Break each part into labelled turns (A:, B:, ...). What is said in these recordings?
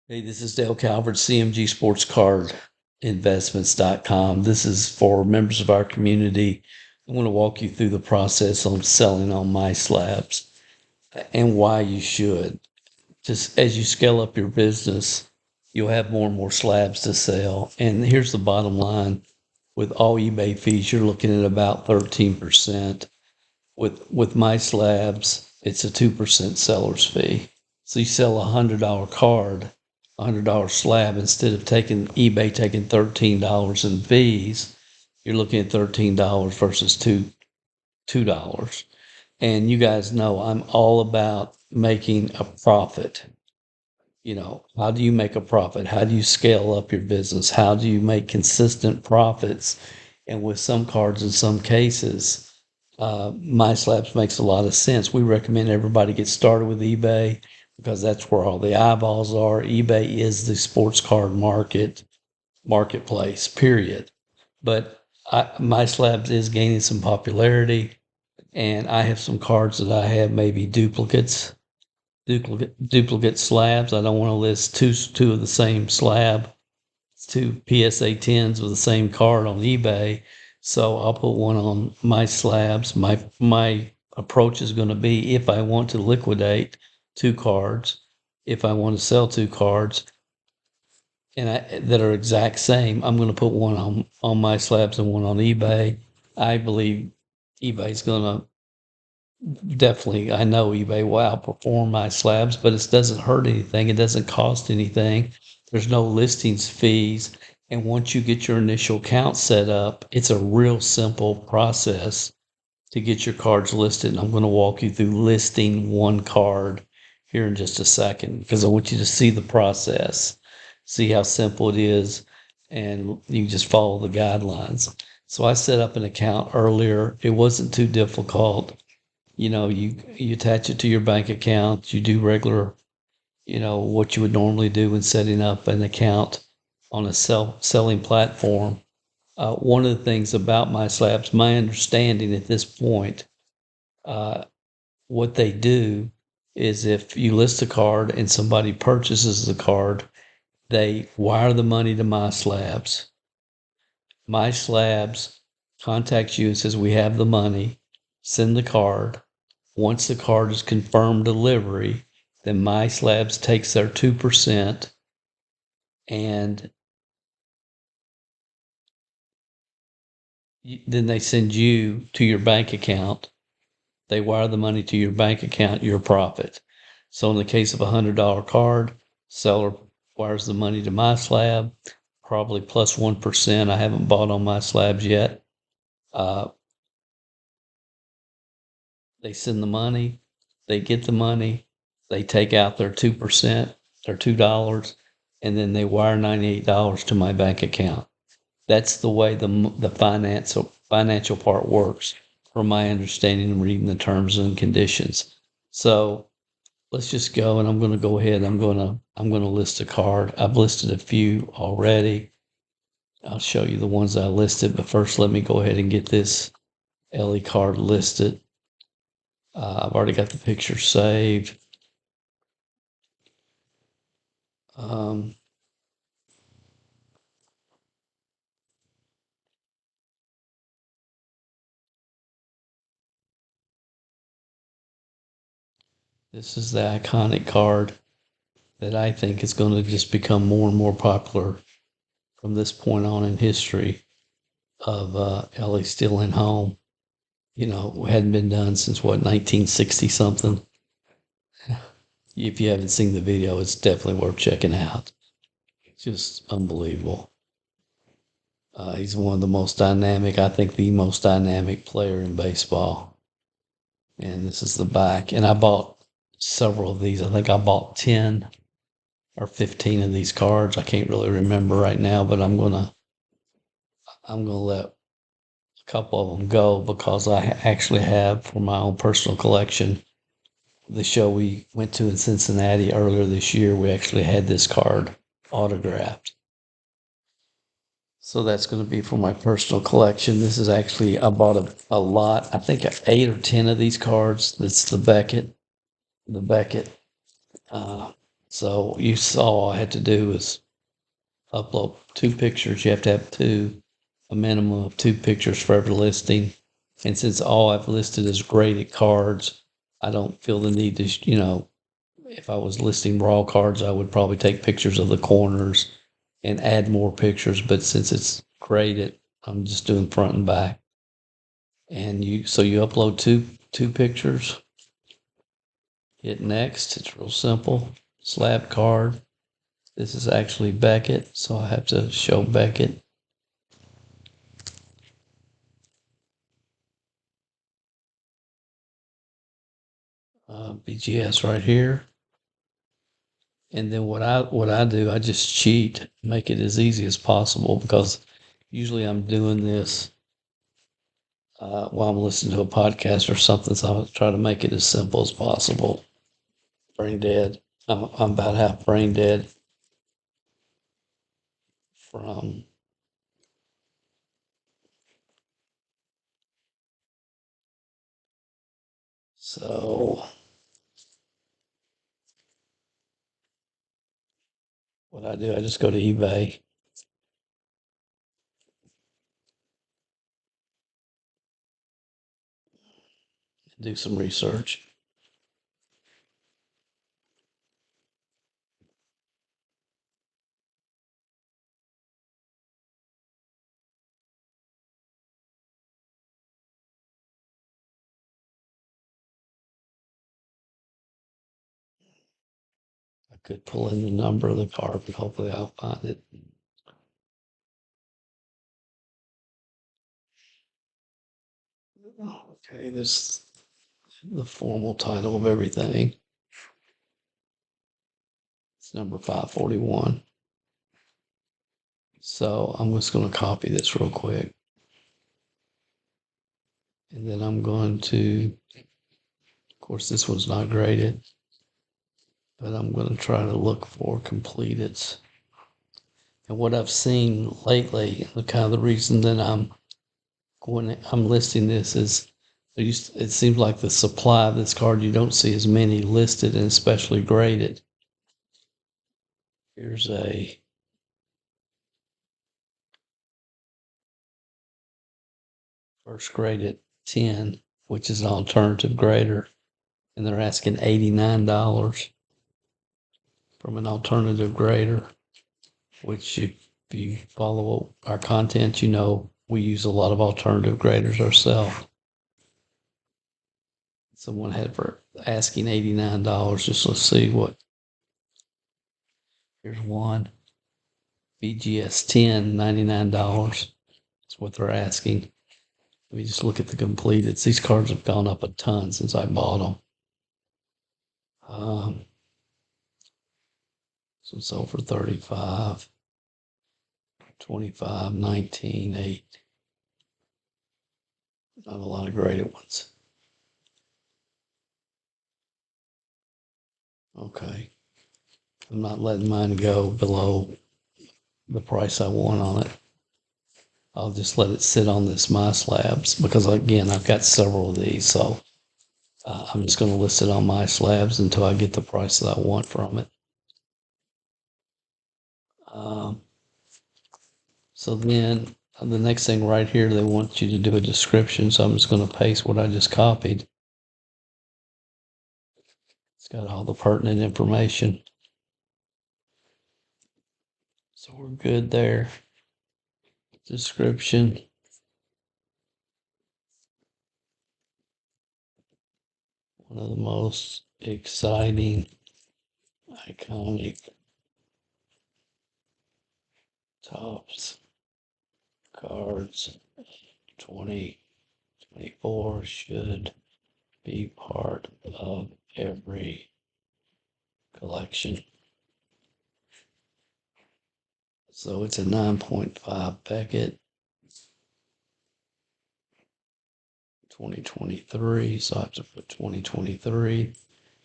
A: Hey, this is Dale Calvert, CMG Sports Card Investments.com. This is for members of our community. I want to walk you through the process on selling on My Slabs and why you should. Just as you scale up your business, you'll have more and more slabs to sell. And here's the bottom line. With all eBay fees, you're looking at about 13%. With My Slabs, it's a 2% seller's fee. So you sell $100 card, $100 slab, instead of eBay taking $13 in fees, you're looking at $13 versus $2. And you guys know I'm all about making a profit. How do you make a profit? How do you scale up your business? How do you make consistent profits? And with some cards, in some cases, My Slabs makes a lot of sense. We recommend everybody get started with eBay because that's where all the eyeballs are. eBay is the sports card marketplace, period. But My Slabs is gaining some popularity, and I have some cards that I have maybe duplicate slabs. I don't want to list two of the same slab, two PSA 10s with the same card on eBay. So I'll put one on My Slabs. My approach is going to be, if I want to liquidate two cards, if I want to sell two cards that are exact same, I'm going to put one on My Slabs and one on eBay. I believe eBay's going to definitely, I know eBay will outperform My Slabs, but it doesn't hurt anything. It doesn't cost anything. There's no listings fees. And once you get your initial account set up, it's a real simple process to get your cards listed. And I'm going to walk you through listing one card here in just a second because I want you to see the process, see how simple it is, and you just follow the guidelines. So I set up an account earlier. It wasn't too difficult. You attach it to your bank account. You do regular, what you would normally do when setting up an account on a selling platform. One of the things about My Slabs, my understanding at this point, what they do is if you list a card and somebody purchases the card, they wire the money to My Slabs. My Slabs contacts you and says, we have the money, send the card. Once the card is confirmed delivery, then My Slabs takes their 2% and then they send you to your bank account. They wire the money to your bank account, your profit. So in the case of a $100 card, seller wires the money to My Slab, probably plus 1%. I haven't bought on My Slabs yet. They send the money, they get the money, they take out their 2%, their $2, and then they wire $98 to my bank account. That's the way the financial part works, from my understanding and reading the terms and conditions. So let's just go, and I'm going to go ahead. I'm going to list a card. I've listed a few already. I'll show you the ones I listed, but first let me go ahead and get this LE card listed. I've already got the picture saved. This is the iconic card that I think is going to just become more and more popular from this point on in history of LA Stealing Home. Hadn't been done since 1960 something. If you haven't seen the video, it's definitely worth checking out. It's just unbelievable. He's one of the most dynamic, I think the most dynamic player in baseball. And this is the back. And I bought several of these. I think I bought 10 or 15 of these cards. I can't really remember right now, but I'm gonna let a couple of them go because I actually have, for my own personal collection, the show we went to in Cincinnati earlier this year, we actually had this card autographed. So that's going to be for my personal collection. This is actually, I bought a lot, I think 8 or 10 of these cards. That's the Beckett. So you saw all I had to do was upload 2 pictures. You have to have a minimum of 2 pictures for every listing. And since all I've listed is graded cards, I don't feel the need to, if I was listing raw cards, I would probably take pictures of the corners and add more pictures. But since it's graded, I'm just doing front and back. And you upload two pictures, hit next. It's real simple. Slab card. This is actually Beckett, so I have to show Beckett. BGS right here. And then what I do, I just cheat, make it as easy as possible, because usually I'm doing this while I'm listening to a podcast or something. So I try to make it as simple as possible. Brain dead. I'm about half brain dead from so what I do, I just go to eBay, and do some research. I could pull in the number of the car, but hopefully I'll find it. Okay, this the formal title of everything. It's number 541. So I'm just going to copy this real quick. And then I'm going to, of course, this one's not graded, but I'm going to try to look for completed. And what I've seen lately, the kind of the reason that I'm listing this is it seems like the supply of this card, you don't see as many listed and especially graded. Here's a first grade at 10, which is an alternative grader, and they're asking $89 from an alternative grader, which if you follow our content, we use a lot of alternative graders ourselves. Someone had for asking $89. Just let's see what. Here's one. BGS 10, $99. That's what they're asking. Let me just look at the completed. These cards have gone up a ton since I bought them. So sold for 35, 25, 19, 8. Not a lot of graded ones. Okay. I'm not letting mine go below the price I want on it. I'll just let it sit on this My Slabs, because again, I've got several of these, so I'm just going to list it on My Slabs until I get the price that I want from it. So then the next thing right here, they want you to do a description, so I'm just going to paste what I just copied. It's got all the pertinent information. So we're good there. Description. One of the most exciting, iconic tops cards 2024 should be part of every collection. So it's a 9.5 Beckett 2023. So I have to put 2023.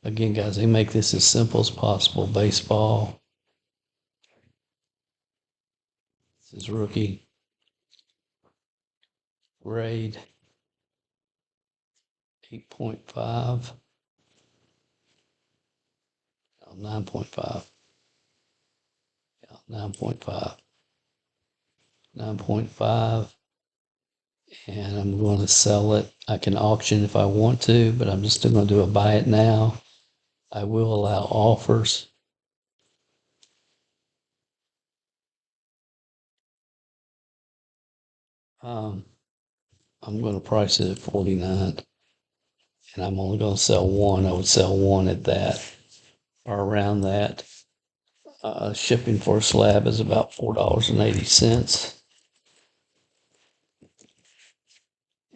A: Again, guys, they make this as simple as possible. Baseball. This is rookie. Grade 8.5. 9.5. Yeah, 9.5. 9.5. And I'm going to sell it. I can auction if I want to, but I'm just going to do a buy it now. I will allow offers. I'm going to price it at 49, and I'm only going to sell one. I would sell one at that or around that. Shipping for a slab is about $4.80,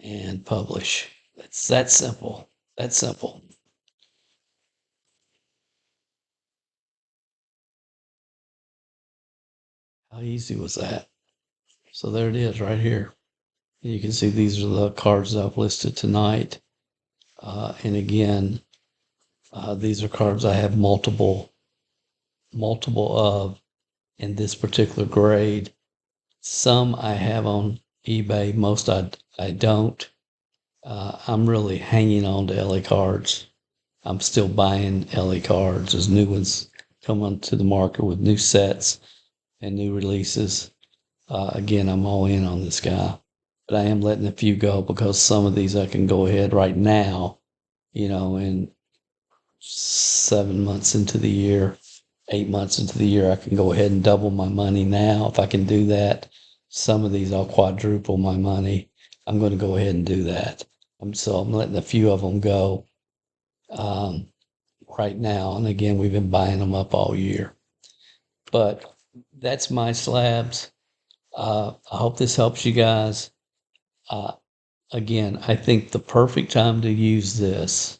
A: and publish. It's that simple. That simple. How easy was that? So there it is right here. You can see these are the cards that I've listed tonight. And again, these are cards I have multiple of in this particular grade. Some I have on eBay, most I don't. I'm really hanging on to LA cards. I'm still buying LA cards as new ones come onto the market with new sets and new releases. Again, I'm all in on this guy, but I am letting a few go because some of these I can go ahead right now, in 7 months into the year, 8 months into the year, I can go ahead and double my money now. If I can do that, some of these I'll quadruple my money. I'm going to go ahead and do that. So I'm letting a few of them go right now. And again, we've been buying them up all year. But that's my slabs. I hope this helps you guys. Again, I think the perfect time to use this.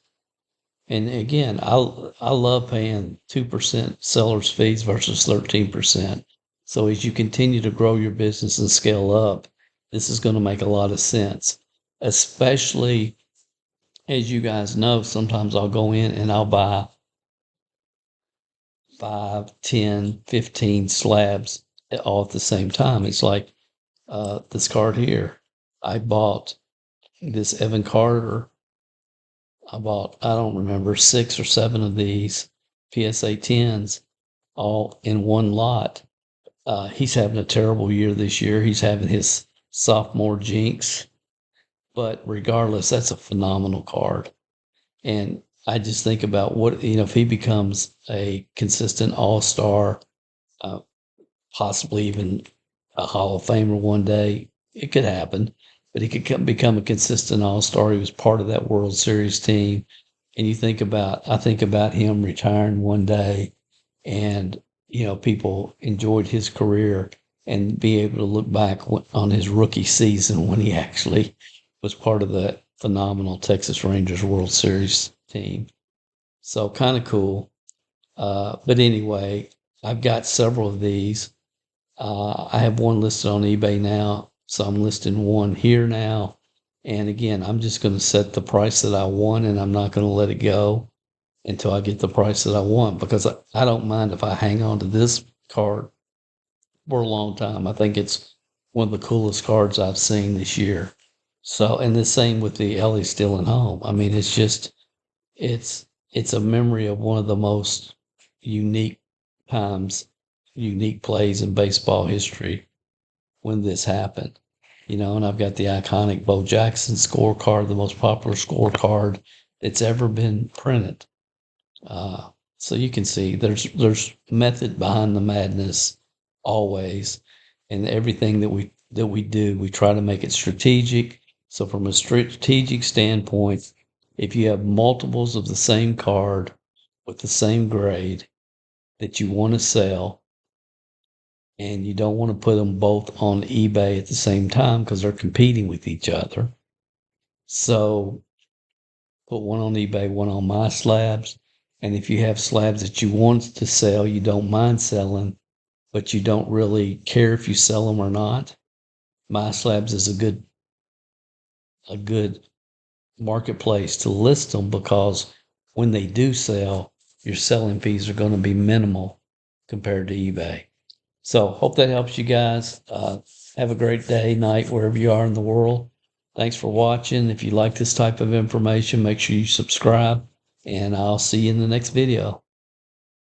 A: And again, I love paying 2% seller's fees versus 13%. So as you continue to grow your business and scale up, this is going to make a lot of sense. Especially as you guys know, sometimes I'll go in and I'll buy 5, 10, 15 slabs all at the same time. It's like this card here. I bought this Evan Carter. I don't remember, 6 or 7 of these PSA 10s all in one lot. He's having a terrible year this year. He's having his sophomore jinx. But regardless, that's a phenomenal card. And I just think about what, if he becomes a consistent all-star, possibly even a Hall of Famer one day, it could happen. But he could become a consistent all-star. He was part of that World Series team. And I think about him retiring one day and, people enjoyed his career and be able to look back on his rookie season when he actually was part of the phenomenal Texas Rangers World Series team. So kind of cool. But anyway, I've got several of these. I have one listed on eBay now, so I'm listing one here now. And again, I'm just going to set the price that I want, and I'm not going to let it go until I get the price that I want, because I don't mind if I hang on to this card for a long time. I think it's one of the coolest cards I've seen this year. So, and the same with the Ellie Still at Home. I mean, it's a memory of one of the most unique times, unique plays in baseball history when this happened. And I've got the iconic Bo Jackson scorecard, the most popular scorecard that's ever been printed. So you can see there's method behind the madness always, and everything that we do, we try to make it strategic. So from a strategic standpoint, if you have multiples of the same card with the same grade that you want to sell, and you don't want to put them both on eBay at the same time because they're competing with each other. So put one on eBay, one on My Slabs. And if you have slabs that you want to sell, you don't mind selling, but you don't really care if you sell them or not, My Slabs is a good marketplace to list them, because when they do sell, your selling fees are going to be minimal compared to eBay. So hope that helps you guys. Have a great day, night, wherever you are in the world. Thanks for watching. If you like this type of information, make sure you subscribe, and I'll see you in the next video.